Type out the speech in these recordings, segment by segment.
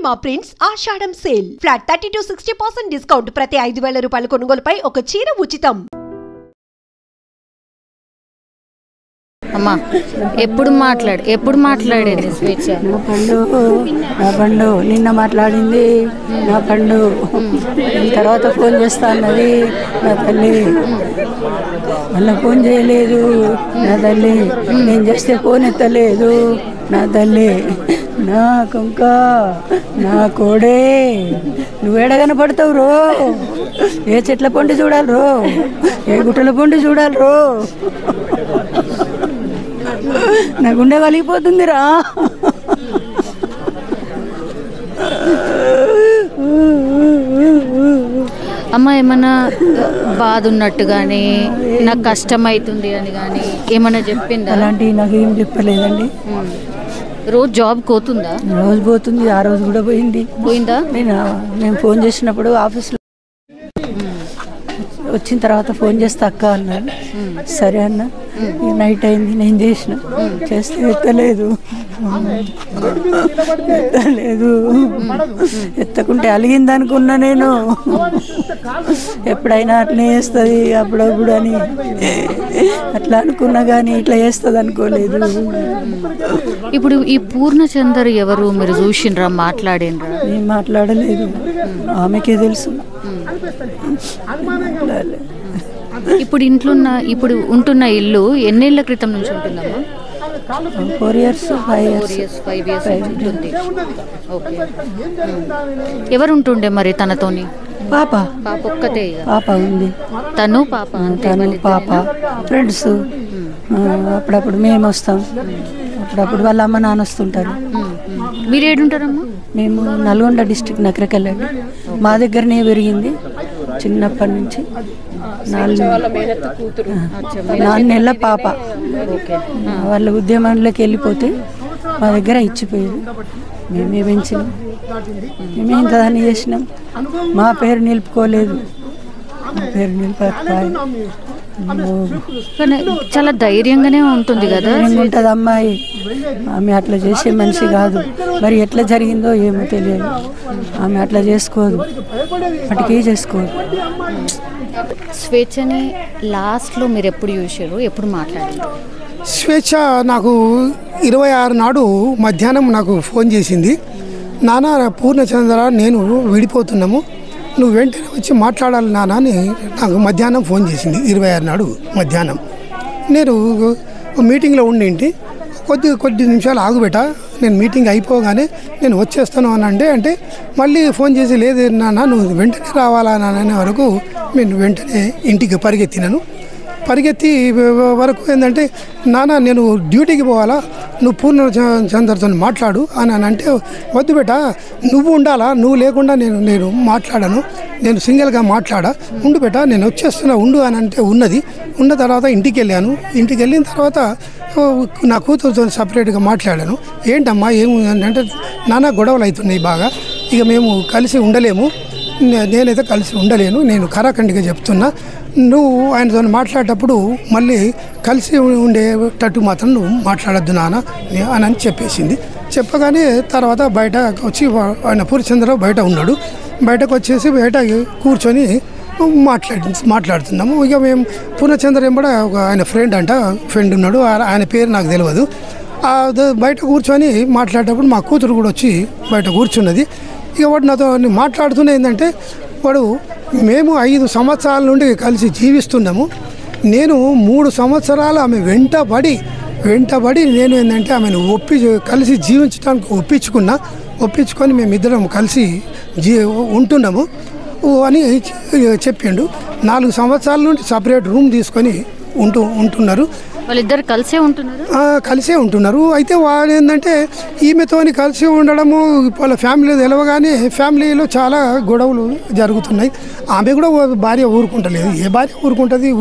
Purnima prints Ashadam sale flat 30 to 60% discount ప్రతి 5,000 రూపాయల కొనుగోలుపై ఒక చీర ఉచితం. అమ్మా ఎప్పుడు మాట్లాడేది స్వేచ్ఛ? నా పండు నిన్న మాట్లాడింది. నా పండు తర్వాత ఫోన్ చేస్తా అన్నది. నా తల్లి మళ్ళీ ఫోన్ చేయలేదు. నా తల్లి నేను చేస్తే ఫోన్ ఎత్తలేదు. నా తల్లి నా కుంక నా కోడే నువ్వేడ కనపడతావు రో. ఏ చెట్ల పొండి చూడాలి రో, ఏ గుట్టల పొండి చూడాలి రో. నా గుండె వలిగిపోతుందిరా. అమ్మ ఏమన్నా బాధ ఉన్నట్టు కానీ నాకు కష్టం అవుతుంది అని కానీ ఏమన్నా చెప్పిందా? అలాంటివి నాకు ఏం చెప్పలేదండి. రోజు జాబ్ పోతుందా? రోజు పోతుంది. ఆ రోజు కూడా పోయిందా? నేను ఫోన్ చేసినప్పుడు ఆఫీస్లో వచ్చిన తర్వాత ఫోన్ చేస్తే అక్క అన్నాను. సరే అన్న. నైట్ అయింది, నేను చేస్తే ఎత్తలేదు. ఎత్తకుంటే అలిగింది అనుకున్నా నేను. ఎప్పుడైనా అట్లనే చేస్తుంది అప్పుడప్పుడు అని అట్లా అనుకున్నా కానీ ఇట్లా చేస్తుంది అనుకోలేదు. ఇప్పుడు ఈ పూర్ణచందర్ ఎవరు మీరు చూసిండ్రా? మాట్లాడినరా? నేను మాట్లాడలేదు, ఆమెకే తెలుసు. ఇప్పుడు ఉంటున్న ఇల్లు ఎన్నేళ్ల క్రితం నుంచి ఉంటుందమ్మా? 4 years 5 years ఉంటుంది. ఓకే. ఎవరు ఉంటుండే మరి తనతోని? పాప ఒక్కతే? పాప ఉంది. తను పాప ఫ్రెండ్స్. అప్పుడప్పుడు మేము వస్తాం, అప్పుడప్పుడు వాళ్ళ అమ్మ నాన్న వస్తుంటారు. మీరు ఏడుంటారమ్మా? మేము నల్గొండ డిస్ట్రిక్ట్ నకరకల్లండి. మా దగ్గరనే పెరిగింది చిన్నప్పటి నుంచి. 4 నెలల పాప. వాళ్ళ ఉద్యమంలోకి వెళ్ళిపోతే మా దగ్గర ఇచ్చిపోయారు. మేమే పెంచినాం, మేమే ఇంత దాన్ని చేసినాం. మా పేరు నిలుపుకోలేదు, మా పేరు నిలిపకపోయి. చాలా ధైర్యంగానే ఉంటుంది కదా? ఉంటుంది అమ్మాయి. ఆమె అట్లా చేసే మనిషి కాదు. మరి ఎట్లా జరిగిందో ఏమో తెలియదు. ఆమె అట్లా చేసుకోదు, అప్పటికే చేసుకోదు. స్వేచ్ఛని లాస్ట్లో మీరు ఎప్పుడు చూసారు, ఎప్పుడు మాట్లాడారు? స్వేచ్ఛ నాకు 26 నాడు మధ్యాహ్నం నాకు ఫోన్ చేసింది. నాన్న పూర్ణచంద్ర నేను విడిపోతున్నాము, నువ్వు వెంటనే వచ్చి మాట్లాడాలి నాన్న అని నాకు మధ్యాహ్నం ఫోన్ చేసింది. 26 నాడు మధ్యాహ్నం. నేను మీటింగ్లో ఉండింటి. కొద్ది నిమిషాలు ఆగుబెట్ట, నేను మీటింగ్ అయిపోగానే నేను వచ్చేస్తాను అని అంటే మళ్ళీ ఫోన్ చేసి లేదు నాన్న నువ్వు వెంటనే రావాలా నాన్న వరకు నేను వెంటనే ఇంటికి పరిగెత్తి వరకు ఏంటంటే నాన్న నేను డ్యూటీకి పోవాలా, నువ్వు పూర్ణచంద్రతో మాట్లాడు అని అంటే వద్దు బేట నువ్వు ఉండాలా, నువ్వు లేకుండా నేను మాట్లాడను, నేను సింగిల్గా మాట్లాడా, ఉండు బేట నేను వచ్చేస్తున్నా ఉండు అని అంటే ఉన్న తర్వాత ఇంటికి వెళ్ళిన తర్వాత నా కూతురుతో సపరేట్గా మాట్లాడాను. ఏంటమ్మా ఏముందంటే నాన్న గొడవలు అవుతున్నాయి బాగా, ఇక మేము కలిసి ఉండలేము, నేనైతే కలిసి ఉండలేను, నేను ఖరాఖండిగా చెప్తున్నా, నువ్వు ఆయనతో మాట్లాడేటప్పుడు మళ్ళీ కలిసి ఉండేటట్టు మాత్రం నువ్వు మాట్లాడద్దు నాన్న అని చెప్పేసింది. చెప్పగానే తర్వాత బయట వచ్చి ఆయన పూర్ణచంద్రరావు బయట ఉన్నాడు. బయటకు వచ్చేసి బయట కూర్చొని మాట్లాడుతున్నాము. ఇక మేము పూర్ణచంద్ర ఏం కూడా ఆయన ఫ్రెండ్ ఉన్నాడు, ఆయన పేరు నాకు తెలియదు. బయట కూర్చొని మాట్లాడేటప్పుడు మా కూతురు కూడా వచ్చి బయట కూర్చున్నది. ఇక వాడు నాతో మాట్లాడుతున్నా ఏంటంటే వాడు మేము 5 సంవత్సరాల నుండి కలిసి జీవిస్తున్నాము, నేను 3 సంవత్సరాలు ఆమె వెంటబడి నేను ఏంటంటే ఆమెను కలిసి జీవించడానికి ఒప్పించుకొని మేమిద్దరం కలిసి ఉంటున్నాము అని చెప్పిండు. 4 సంవత్సరాల నుండి సపరేట్ రూమ్ తీసుకొని ఉంటున్నారు. వాళ్ళిద్దరు కలిసే ఉంటున్నారు. అయితే వాడు ఏంటంటే ఈమెతోని కలిసి ఉండడము వాళ్ళ ఫ్యామిలీ తెలవగానే ఫ్యామిలీలో చాలా గొడవలు జరుగుతున్నాయి. ఆమె కూడా భార్య ఊరుకుంటలేదు. ఏ భార్య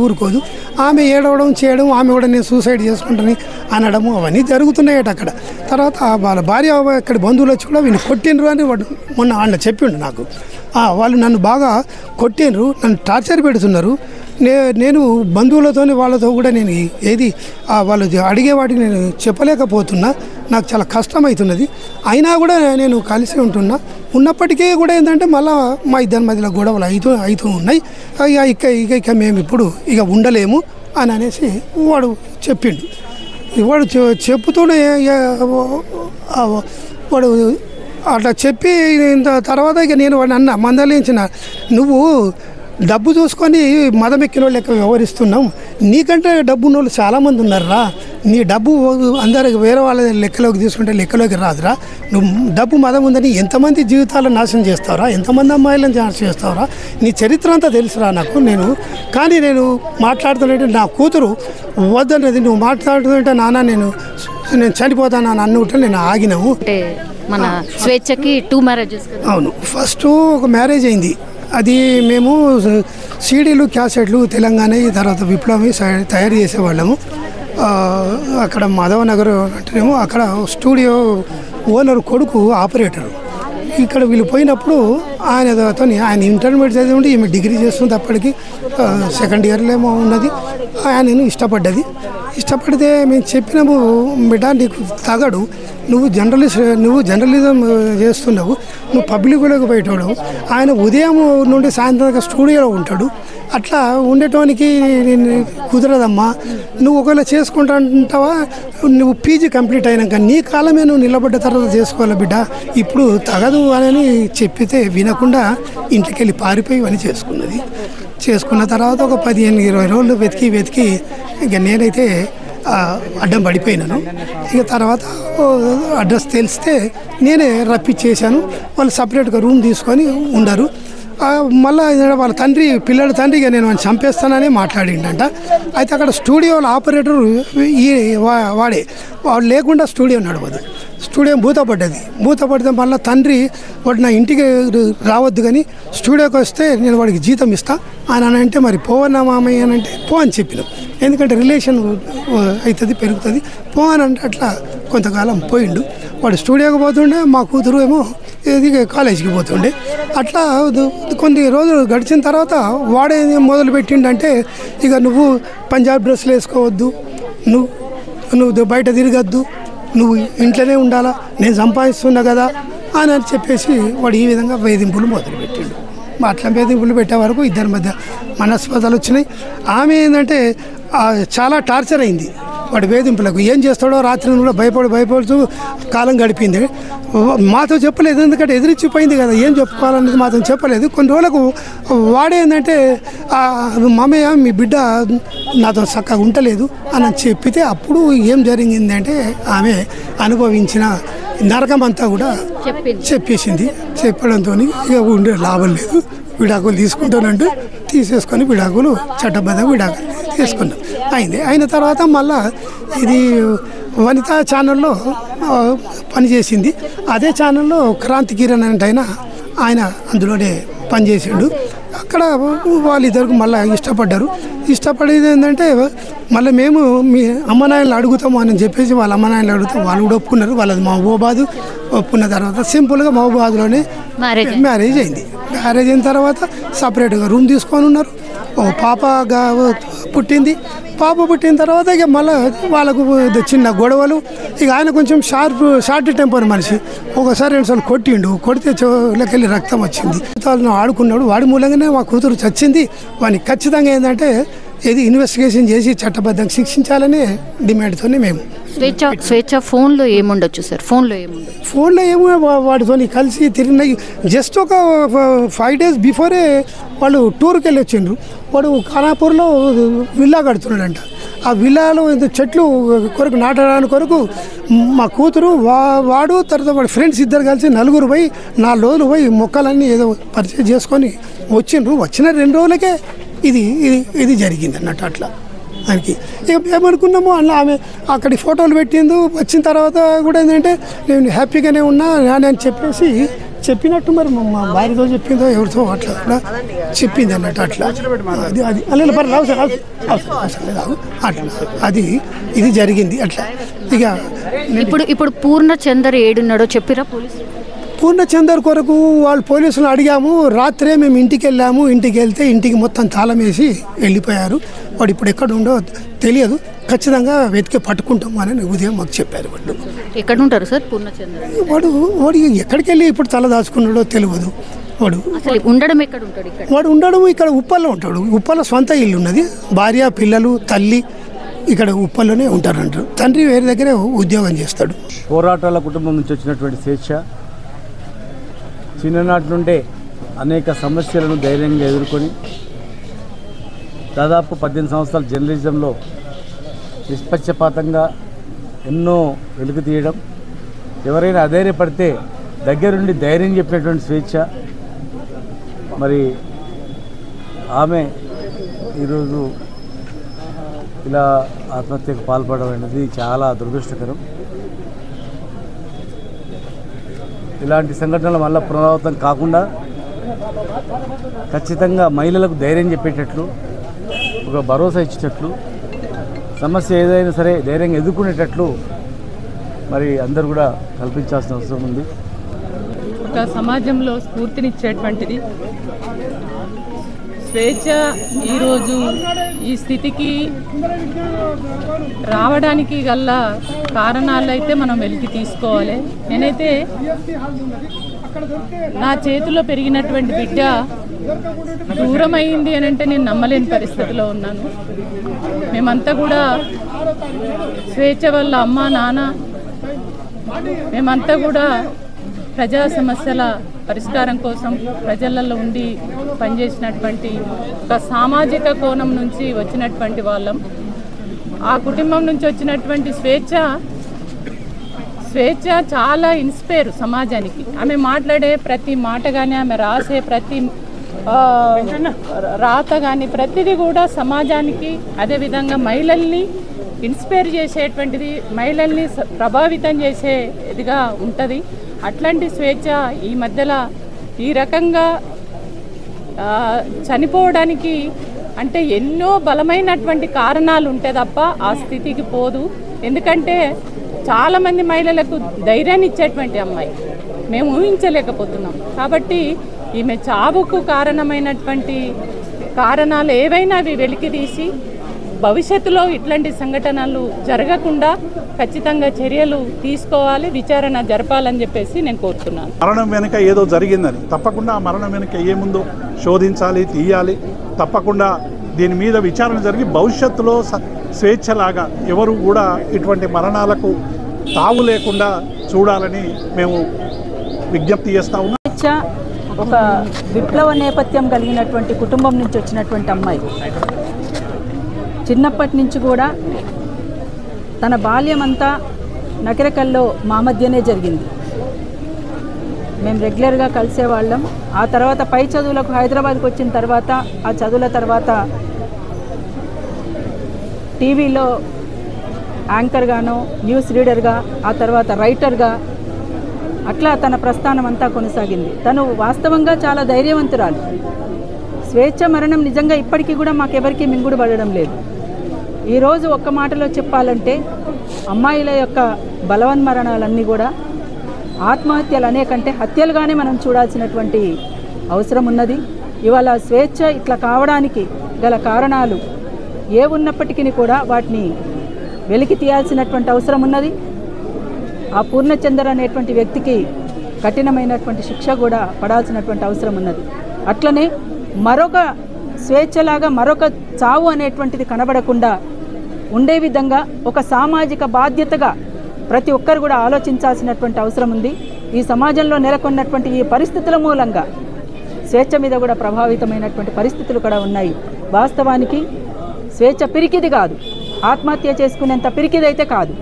ఊరుకోదు. ఆమె ఏడవడం చేయడం, ఆమె కూడా నేను సూసైడ్ చేసుకుంటాను అనడము అవన్నీ జరుగుతున్నాయట అక్కడ. తర్వాత వాళ్ళ భార్య అక్కడ బంధువులు వచ్చి కూడా వీళ్ళు కొట్టిండ్రు అని వాడు మొన్న ఆయన చెప్పిండు నాకు. వాళ్ళు నన్ను బాగా కొట్టిండ్రు, నన్ను టార్చర్ పెడుతున్నారు, నేను బంధువులతో వాళ్ళతో కూడా నేను ఏది వాళ్ళు అడిగే వాటికి నేను చెప్పలేకపోతున్నా. నాకు చాలా కష్టమవుతున్నది. అయినా కూడా నేను కలిసి ఉన్నప్పటికీ కూడా ఏంటంటే మళ్ళీ మా ఇద్దరి మధ్యలో గొడవలు అవుతూ ఉన్నాయి. ఇక మేము ఇప్పుడు ఉండలేము అని అనేసి వాడు చెప్పిండు. వాడు చెప్తూనే వాడు అట్లా చెప్పి తర్వాత ఇక నేను వాడిని అన్న మందలించిన, నువ్వు డబ్బు చూసుకొని మదం ఎక్కిన వాళ్ళు లెక్క వ్యవహరిస్తున్నాం. నీకంటే డబ్బు ఉన్న వాళ్ళు చాలామంది ఉన్నారా. నీ డబ్బు అందరికి వేరే వాళ్ళ లెక్కలోకి తీసుకుంటే లెక్కలోకి రాదురా. నువ్వు డబ్బు మదం ఉందని ఎంతమంది జీవితాలను నాశనం చేస్తావురా, ఎంతమంది అమ్మాయిలను నాశనం చేస్తావురా. నీ చరిత్ర అంతా తెలుసురా నాకు. కానీ నేను మాట్లాడుతుంటే నా కూతురు వద్దన్నది. నువ్వు మాట్లాడుతుంటే నాన్న నేను చనిపోతాను అని అన్నుంటే నేను ఆగినాము. మన స్వేచ్ఛకి 2 మ్యారేజెస్. అవును, ఫస్ట్ ఒక మ్యారేజ్ అయింది. అది మేము సీడీలు క్యాసెట్లు తెలంగాణ తర్వాత విప్లవం తయారు చేసేవాళ్ళము. అక్కడ మాధవ నగర్ అంటేనేమో అక్కడ స్టూడియో ఓనర్ కొడుకు ఆపరేటరు. ఇక్కడ వీళ్ళు పోయినప్పుడు ఆయన ఇంటర్మీడియట్ చదివి ఉండి ఈమె డిగ్రీ చేస్తుంది. అప్పటికి సెకండ్ ఇయర్లో ఏమో ఉన్నది. ఆయనను ఇష్టపడితే మేము చెప్పినాము, బిడ్డ నీకు తగడు, నువ్వు జర్నలిజం చేస్తున్నావు, నువ్వు పబ్లిక్లోకి పోయేటోడు. ఆయన ఉదయం నుండి సాయంత్రం దాకా స్టూడియోలో ఉంటాడు. అట్లా ఉండేటానికి కుదరదమ్మా. నువ్వు ఒకవేళ చేసుకుంటావా, నువ్వు పీజీ కంప్లీట్ అయినాక నీ కాలమే నువ్వు నిలబడ్డ తర్వాత చేసుకోవాలి బిడ్డ, ఇప్పుడు తగదు అని చెప్పితే వినకుండా ఇంటికి వెళ్ళి పారిపోయి అని చేసుకున్న తర్వాత ఒక 15-20 రోజులు వెతికి ఇక నేనైతే అడ్డం పడిపోయినాను. ఇక తర్వాత అడ్రస్ తెలిస్తే నేనే రప్పించేసాను. వాళ్ళు సపరేట్గా రూమ్ తీసుకొని ఉన్నారు. మళ్ళీ వాళ్ళ పిల్లల తండ్రి ఇక నేను చంపేస్తానని మాట్లాడిండంట. అయితే అక్కడ స్టూడియోలో ఆపరేటర్ వాడు లేకుండా స్టూడియో నడవదు. స్టూడియో మూతపడితే మళ్ళీ తండ్రి వాడు నా ఇంటికి రావద్దు కానీ స్టూడియోకి వస్తే నేను వాడికి జీతం ఇస్తా అని అంటే, మరి పోవన్నా మామయ్య అని అంటే పో అని చెప్పినాం. ఎందుకంటే రిలేషన్ అవుతుంది, పెరుగుతుంది, పో అని అంటే అట్లా కొంతకాలం పోయిండు. వాడు స్టూడియోకి పోతుండే, మా కూతురు ఏమో కాలేజీకి పోతుండే. అట్లా కొన్ని రోజులు గడిచిన తర్వాత వాడే మొదలు పెట్టిండంటే, ఇక నువ్వు పంజాబ్ డ్రెస్సులు వేసుకోవద్దు, నువ్వు బయట తిరగద్దు, నువ్వు ఇంట్లోనే ఉండాలా, నేను సంపాదిస్తున్నా కదా అని చెప్పేసి వాడు ఈ విధంగా వేధింపులు మొదలుపెట్టిండు. అట్లా వేధింపులు పెట్టే వరకు ఇద్దరి మధ్య మనస్పర్ధలు వచ్చినాయి. ఆమె ఏంటంటే చాలా టార్చర్ అయింది వాడి వేధింపులకు. ఏం చేస్తాడో రాత్రి కూడా భయపడుతూ కాలం గడిపింది. మాతో చెప్పలేదు, ఎందుకంటే ఎదిరించిపోయింది కదా, ఏం చెప్పుకోవాలనేది మాతో చెప్పలేదు. కొన్ని రోజులకు వాడేందంటే, మామయ్య మీ బిడ్డ నాతో చక్కగా ఉండలేదు అని చెప్పితే అప్పుడు ఏం జరిగిందంటే ఆమె అనుభవించిన నరకం అంతా కూడా చెప్పేసింది. చెప్పడంతో ఇక ఉండే లాభం లేదు, విడాకులు తీసుకుంటానంటే తీసేసుకొని చట్టబద్ధ విడాకులు తీసుకున్నాం. అయిన తర్వాత మళ్ళా ఇది వనితా ఛానల్లో పనిచేసింది. అదే ఛానల్లో క్రాంతి కిరణ్ అంటే ఆయన అందులోనే పనిచేసిండు. అక్కడ వాళ్ళిద్దరికి మళ్ళీ ఇష్టపడేది ఏంటంటే, మళ్ళీ మేము మీ అమ్మ నాయనలు అడుగుతాము అని చెప్పేసి వాళ్ళ అమ్మ నాయనలు అడుగుతాం. వాళ్ళు కూడా ఒప్పుకున్నారు. వాళ్ళది మహబూబాబాద్. ఒప్పుకున్న తర్వాత సింపుల్గా మహబూబాబాద్లోనే మ్యారేజ్ అయింది. మ్యారేజ్ అయిన తర్వాత సపరేట్గా రూమ్ తీసుకొని ఉన్నారు. ఓ పాప పుట్టింది. పుట్టిన తర్వాత ఇక మళ్ళీ వాళ్ళకు చిన్న గొడవలు. ఇక ఆయన కొంచెం షార్ట్ టెంపర్ మనిషి. ఒకసారి 2 సార్లు కొడితే చెవులకెళ్ళి రక్తం వచ్చింది. ఆడుకున్నాడు. వాడి మూలంగానే మా కూతురు చచ్చింది. వాడిని ఖచ్చితంగా ఏంటంటే ఇది ఇన్వెస్టిగేషన్ చేసి చట్టబద్ధంగా శిక్షించాలనే డిమాండ్తోనే మేము. స్వేచ్ఛ ఫోన్లో ఏముండొచ్చు సార్? ఫోన్లో ఏమో వాడితో కలిసి తిరిగినాయి. జస్ట్ ఒక 5 days బిఫోరే వాళ్ళు టూర్కి వెళ్ళి వచ్చిండ్రు. వాడు ఖానాపూర్లో విల్లా కడుతున్నాడంట. ఆ విల్లాలో చెట్లు కొరకు నాటడానికి కొరకు మా కూతురు వాడు తర్వాత వాడి ఫ్రెండ్స్ ఇద్దరు కలిసి 4 పోయి 4 రోజులు పోయి మొక్కలన్నీ ఏదో పరిచయం చేసుకొని వచ్చిండ్రు. వచ్చిన 2 రోజులకే ఇది జరిగింది అన్నట్టు. అట్లా దానికి ఏమనుకున్నామో అలా ఆమె అక్కడి ఫోటోలు పెట్టింది. వచ్చిన తర్వాత కూడా ఏంటంటే నేను హ్యాపీగానే ఉన్నా అని చెప్పినట్టు మరి మా భార్యతో చెప్పిందో ఎవరితో అట్లా కూడా చెప్పింది అన్నట్టు. అట్లా అట్లా ఇది జరిగింది. అట్లా ఇక ఇప్పుడు పూర్ణచందర్ ఏడున్నాడో చెప్పిరా పోలీసు? పూర్ణచందర్ కొరకు వాళ్ళు పోలీసులు అడిగాము. రాత్రే మేము ఇంటికి వెళ్ళాము. ఇంటికి వెళ్తే ఇంటికి మొత్తం తాళం వేసి వెళ్ళిపోయారు. వాడు ఇప్పుడు ఎక్కడ ఉండో తెలియదు. ఖచ్చితంగా వెతికి పట్టుకుంటాము అని ఉదయం మాకు చెప్పారు. వాళ్ళు ఎక్కడ ఉంటారు సార్ పూర్ణచంద్ర? వాడు ఎక్కడికి వెళ్ళి ఇప్పుడు తల దాచుకున్నాడో తెలియదు. అసలు ఉండడం ఎక్కడ ఉంటాడు? ఇక్కడ వాడు ఉండడం ఇక్కడ ఉప్పల్లో ఉంటాడు. ఉప్పల్లో సొంత ఇల్లు ఉన్నది. భార్య, పిల్లలు, తల్లి ఇక్కడ ఉప్పల్లోనే ఉంటారంటారు. తండ్రి వేరే దగ్గరే ఉద్యోగం చేస్తాడు. పోరాటాల కుటుంబం నుంచి వచ్చినటువంటి స్వేచ్ఛ చిన్ననాటి నుండే అనేక సమస్యలను ధైర్యంగా ఎదుర్కొని దాదాపు 18 సంవత్సరాల జర్నలిజంలో నిష్పక్షపాతంగా ఎన్నో వెలుగు తీయడం, ఎవరైనా అధైర్యపడితే దగ్గరుండి ధైర్యం చెప్పినటువంటి స్వేచ్ఛ. మరి ఆమె ఈరోజు ఇలా ఆత్మహత్యకు పాల్పడడం అనేది చాలా దురదృష్టకరం. ఇలాంటి సంఘటనలు మళ్ళీ పునరావృతం కాకుండా ఖచ్చితంగా మహిళలకు ధైర్యం చెప్పేటట్లు, ఒక భరోసా ఇచ్చేటట్లు, సమస్య ఏదైనా సరే ధైర్యంగా ఎదుర్కొనేటట్లు మరి అందరూ కూడా కల్పించాల్సిన అవసరం ఉంది. ఒక సమాజంలో స్ఫూర్తినిచ్చేటువంటిది స్వేచ్ఛ. ఈరోజు ఈ స్థితికి రావడానికి గల కారణాలు అయితే మనం వెలికి తీసుకోవాలి. నేనైతే నా చేతిలో పెరిగినటువంటి బిడ్డ దూరమైంది అని అంటే నేను నమ్మలేని పరిస్థితిలో ఉన్నాను. మేమంతా కూడా స్వేచ్ఛ వల్ల అమ్మ నాన్న మేమంతా కూడా ప్రజా సమస్యల పరిష్కారం కోసం ప్రజలలో ఉండి పనిచేసినటువంటి ఒక సామాజిక కోణం నుంచి వచ్చినటువంటి వాళ్ళం. ఆ కుటుంబం నుంచి వచ్చినటువంటి స్వేచ్ఛ చాలా ఇన్స్పైర్ సమాజానికి. ఆమె మాట్లాడే ప్రతి మాట కానీ, ఆమె రాసే ప్రతి రాత కానీ ప్రతిదీ కూడా సమాజానికి, అదేవిధంగా మహిళల్ని ఇన్స్పైర్ చేసేటువంటిది, మహిళల్ని ప్రభావితం చేసేదిగా ఉంటుంది. అట్లాంటి స్వేచ్ఛ ఈ మధ్యలో ఈ రకంగా చనిపోవడానికి అంటే ఎన్నో బలమైనటువంటి కారణాలు ఉంటే తప్ప ఆ స్థితికి పోదు. ఎందుకంటే చాలామంది మహిళలకు ధైర్యాన్ని ఇచ్చేటువంటి అమ్మాయి మేము ఊహించలేకపోతున్నాం. కాబట్టి ఈమె చావుకు కారణమైనటువంటి కారణాలు ఏవైనా అవి వెలికి తీసి భవిష్యత్తులో ఇట్లాంటి సంఘటనలు జరగకుండా ఖచ్చితంగా చర్యలు తీసుకోవాలి, విచారణ జరపాలని చెప్పేసి నేను కోరుతున్నాను. మరణం వెనుక ఏదో జరిగిందని తప్పకుండా ఆ మరణం వెనుక ఏముందో శోధించాలి, తీయాలి. తప్పకుండా దీని మీద విచారణ జరిగి భవిష్యత్తులో స్వేచ్ఛలాగా ఎవరు కూడా ఇటువంటి మరణాలకు తావు లేకుండా చూడాలని మేము విజ్ఞప్తి చేస్తా ఉన్నాం. ఒక విప్లవ నేపథ్యం కలిగినటువంటి కుటుంబం నుంచి వచ్చినటువంటి అమ్మాయి చిన్నప్పటి నుంచి కూడా తన బాల్యం అంతా నకిరేకల్లో మా మధ్యనే జరిగింది. మేము రెగ్యులర్గా కలిసేవాళ్ళం. ఆ తర్వాత పై చదువులకు హైదరాబాద్కి వచ్చిన తర్వాత, ఆ చదువుల తర్వాత టీవీలో యాంకర్గాను, న్యూస్ రీడర్గా, ఆ తర్వాత రైటర్గా, అట్లా తన ప్రస్థానం అంతా కొనసాగింది. తను వాస్తవంగా చాలా ధైర్యవంతురాలు. స్వేచ్ఛ మరణం నిజంగా ఇప్పటికీ కూడా మాకెవరికి మింగుడు పడడం లేదు. ఈరోజు ఒక్క మాటలో చెప్పాలంటే అమ్మాయిల యొక్క బలవన్మరణాలన్నీ కూడా ఆత్మహత్యలు అనే కంటే హత్యలుగానే మనం చూడాల్సినటువంటి అవసరం ఉన్నది. ఇవాళ స్వేచ్ఛ ఇట్లా కావడానికి గల కారణాలు ఏ ఉన్నప్పటికీ కూడా వాటిని వెలికి తీయాల్సినటువంటి అవసరం ఉన్నది. ఆ పూర్ణచందర్ అనేటువంటి వ్యక్తికి కఠినమైనటువంటి శిక్ష కూడా పడాల్సినటువంటి అవసరం ఉన్నది. అట్లనే మరొక స్వేచ్ఛలాగా మరొక చావు అనేటువంటిది కనబడకుండా ఉండే విధంగా ఒక సామాజిక బాధ్యతగా ప్రతి ఒక్కరు కూడా ఆలోచించాల్సినటువంటి అవసరం ఉంది. ఈ సమాజంలో నెలకొన్నటువంటి ఈ పరిస్థితుల మూలంగా స్వేచ్ఛ మీద కూడా ప్రభావితమైనటువంటి పరిస్థితులు కూడా ఉన్నాయి. వాస్తవానికి స్వేచ్ఛ పిరికిది కాదు, ఆత్మహత్య చేసుకునేంత పిరికిదైతే కాదు.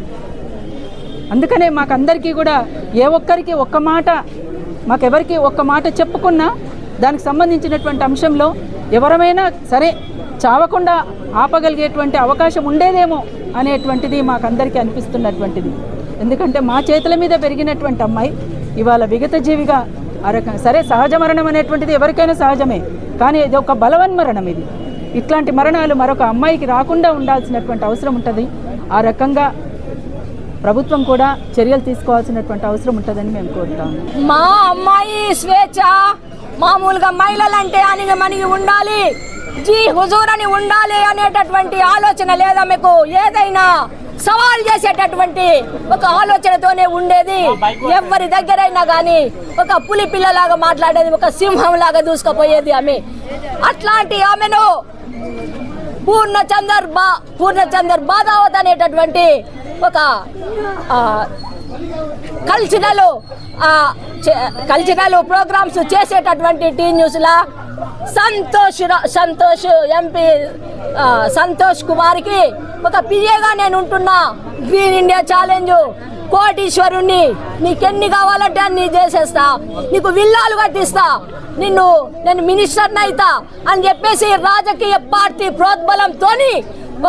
అందుకనే మాకందరికీ కూడా ఏ ఒక్కరికి ఒక్క మాట, మాకెవరికి ఒక్క మాట చెప్పుకున్నా దానికి సంబంధించినటువంటి అంశంలో ఎవరమైనా సరే చావకుండా ఆపగలిగేటువంటి అవకాశం ఉండేదేమో అనేటువంటిది మాకందరికీ అనిపిస్తున్నటువంటిది. ఎందుకంటే మా చేతుల మీద పెరిగినటువంటి అమ్మాయి ఇవాళ విగత జీవిగా సరే సహజ మరణం అనేటువంటిది ఎవరికైనా సహజమే, కానీ ఇది ఒక బలవన్మరణం. ఇది ఇట్లాంటి మరణాలు మరొక అమ్మాయికి రాకుండా ఉండాల్సినటువంటి అవసరం ఉంటుంది. ఆ రకంగా ప్రభుత్వం కూడా చర్యలు తీసుకోవాల్సినటువంటి అవసరం ఉంటుందని మేము కోరుతాము. మా అమ్మాయి స్వేచ్ఛ మామూలుగా మహిళలంటే అణిగి ఉండాలి, జీ హుజూర్ అని ఉండాలి అనేటటువంటి ఆలోచన లేదా మీకు? ఏదైనా సవాల్ చేసేటటువంటి ఒక ఆలోచనతోనే ఉండేది. ఎవరి దగ్గరైనా కానీ ఒక పులి పిల్లలాగా మాట్లాడేది, ఒక సింహం లాగా దూసుకుపోయేది ఆమె. అట్లాంటి ఆమెను పూర్ణచందర్ బాదావత్ అనేటటువంటి ఒక కల్చరల్ ప్రోగ్రామ్స్ చేసేటటువంటి టీ న్యూస్లా సంతోష్ ఎంపీ సంతోష్ కుమార్కి ఒక పిఏగా నేను ఉంటున్నా. గ్రీన్ ఇండియా ఛాలెంజ్ కోటీశ్వరుణ్ణి, నీకెన్ని కావాలంటే అన్ని చేసేస్తా, నీకు విల్లాలు కట్టిస్తా, నేను మినిస్టర్ని అయితా అని చెప్పేసి రాజకీయ పార్టీ ప్రోద్బలంతోని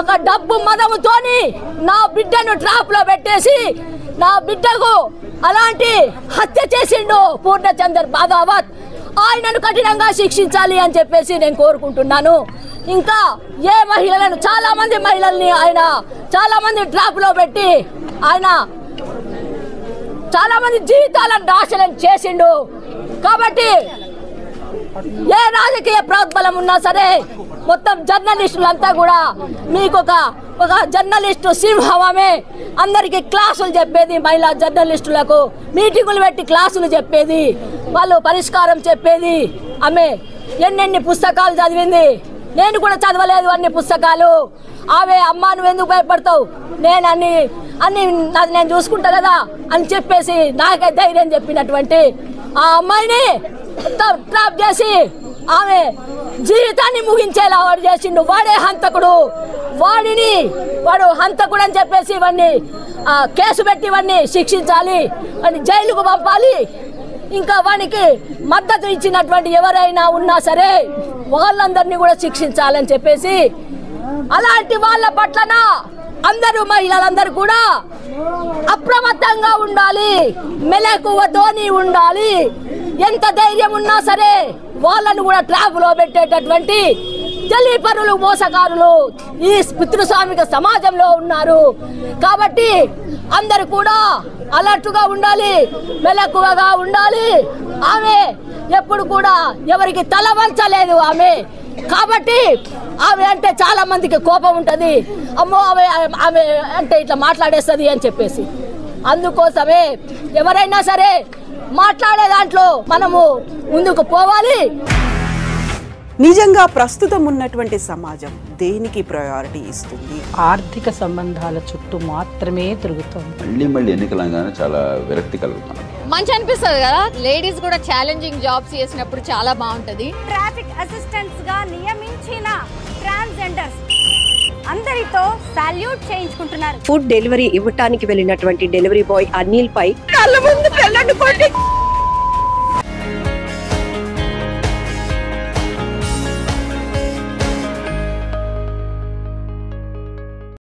ఒక డబ్బు మదముతోని నా బిడ్డను ట్రాప్ లో పెట్టేసి నా బిడ్డకు అలాంటి హత్య చేసిండు పూర్ణచందర్ బాదావత్. ఆయనను కఠినంగా శిక్షించాలి అని చెప్పేసి నేను కోరుకుంటున్నాను. ఇంకా ఏ మహిళలను, చాలా మంది మహిళల్ని ఆయన చాలా మంది ట్రాప్ లో పెట్టి ఆయన చాలా మంది జీవితాలను నాశనం చేసిండు. కాబట్టి ఏ రాజకీయ ప్రోద్బలం ఉన్నా సరే మొత్తం జర్నలిస్టులంతా కూడా మీకు ఒక జర్నలిస్టు సింహమే అందరికీ క్లాసులు చెప్పేది, మహిళా జర్నలిస్టులకు మీటింగులు పెట్టి క్లాసులు చెప్పేది, వాళ్ళు పరిష్కారం చెప్పేది. ఆమె ఎన్నెన్ని పుస్తకాలు చదివింది, నేను కూడా చదవలేదు అన్ని పుస్తకాలు. ఆమె అమ్మా నువ్వు ఎందుకు భయపడతావు, నేను అన్ని అది నేను చూసుకుంటా కదా అని చెప్పేసి నాకే ధైర్యం చెప్పినటువంటి ఆ అమ్మాయిని ట్రాప్ చేసి ఆమె జీవితాన్ని ముగించేలా వాడు చేసిండు. వాడే హంతకుడు, వాడు హంతకుడు అని చెప్పేసి ఇవన్నీ కేసు పెట్టి ఇవన్నీ శిక్షించాలి, వాడిని జైలుకు పంపాలి. ఇంకా వానికి మద్దతు ఇచ్చినటువంటి ఎవరైనా ఉన్నా సరే వాళ్ళందరినీ కూడా శిక్షించాలని చెప్పేసి, అలాంటి వాళ్ళ పట్లన అందరూ మహిళలందరూ కూడా అప్రమత్తంగా ఉండాలి, మెలకువతోని ఉండాలి. ఎంత ధైర్యం ఉన్నా సరే వాళ్ళను కూడా ట్రాప్లో పెట్టేటటువంటి తెలియపరులు, మోసగారులు ఈ పితృస్వామిక సమాజంలో ఉన్నారు. కాబట్టి అందరూ కూడా అలర్ట్గా ఉండాలి, మెలకువగా ఉండాలి. ఆమె ఎప్పుడు కూడా ఎవరికి తల వంచలేదు ఆమె. కాబట్టి ఆమె అంటే చాలా మందికి కోపం ఉంటుంది, అమ్మో ఆమె అంటే ఇట్లా మాట్లాడేస్తుంది అని చెప్పేసి. అందుకోసమే ఎవరైనా సరే మాట్లాడే దాంట్లో మనము ముందుకు పోవాలి. నిజంగా ప్రస్తుతం ఉన్నటువంటి సమాజం దేనికి ప్రయారిటీ ఇస్తుంది? ఆర్థిక సంబంధాల చుట్టూ మాత్రమే తిరుగుతుంది. మళ్ళీ ఎన్నికలంగానే చాలా విరక్తి కలుగుతాం. మంచి అనిపిస్తుంది కదా, లేడీస్ కూడా ఛాలెంజింగ్ జాబ్స్ చేసినప్పుడు చాలా బాగుంటది. ట్రాఫిక్ అసిస్టెంట్స్ గా నియమించిన ట్రాన్స్జెండర్స్ అందరితో సాల్యూట్ చేయించుకుంటున్నారు. ఫుడ్ డెలివరీ ఇవ్వటానికి వెళ్ళినటువంటి డెలివరీ బాయ్ అనిల్ పై కళ్ళ ముందు పెళ్ళండి